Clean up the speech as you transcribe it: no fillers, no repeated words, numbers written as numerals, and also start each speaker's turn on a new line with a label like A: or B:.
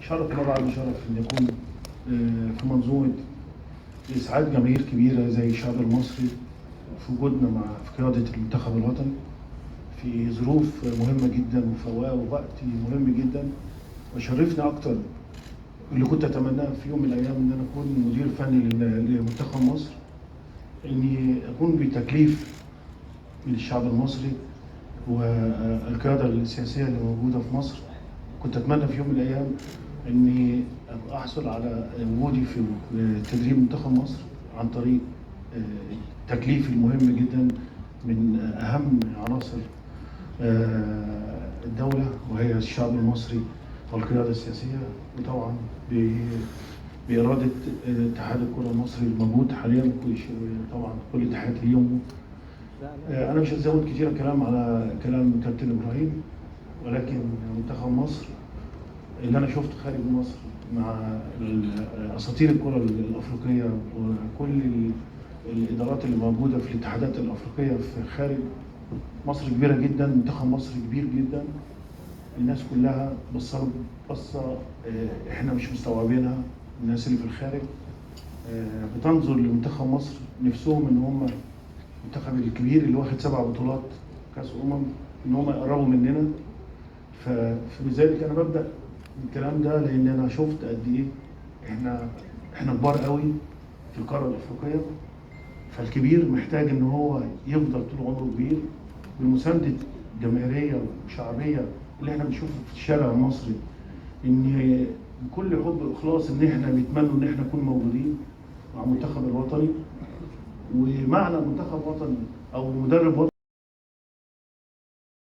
A: شرف ما بعد شرف ان يكون في منظومه اسعاد جماهير كبيره زي الشعب المصري في وجودنا في قياده المنتخب الوطني في ظروف مهمه جدا ووقت مهم جدا. وشرفني اكتر اللي كنت اتمناه في يوم من الايام ان انا اكون مدير فني لمنتخب مصر، اني اكون بتكليف من الشعب المصري والقياده السياسيه اللي موجوده في مصر. كنت اتمنى في يوم من الايام اني احصل على وجودي في تدريب منتخب مصر عن طريق تكليفي المهم جدا من اهم عناصر الدوله وهي الشعب المصري والقياده السياسيه، وطبعا باراده اتحاد الكره المصري الموجود حاليا. طبعا كل تحياتي ليهم. انا مش هزود كتير الكلام على كلام كابتن ابراهيم، ولكن منتخب مصر اللي انا شفته خارج مصر مع اساطير الكره الافريقيه وكل الادارات اللي موجوده في الاتحادات الافريقيه في خارج مصر كبيره جدا. منتخب مصر كبير جدا، الناس كلها بصه احنا مش مستوعبينها. الناس اللي في الخارج بتنظر لمنتخب مصر، نفسهم ان هم المنتخب الكبير اللي واخد 7 بطولات كاس ان هم يقربوا مننا. فلذلك انا ببدا الكلام ده لان انا شفت قد ايه احنا كبار قوي في القاره الافريقيه. فالكبير محتاج ان هو يفضل طول عمره كبير بمسانده جماهيريه وشعبيه اللي احنا بنشوفه في الشارع المصري، ان بكل حب واخلاص ان احنا بيتمنوا ان احنا نكون موجودين مع المنتخب الوطني. ومعنى منتخب وطني او مدرب وطني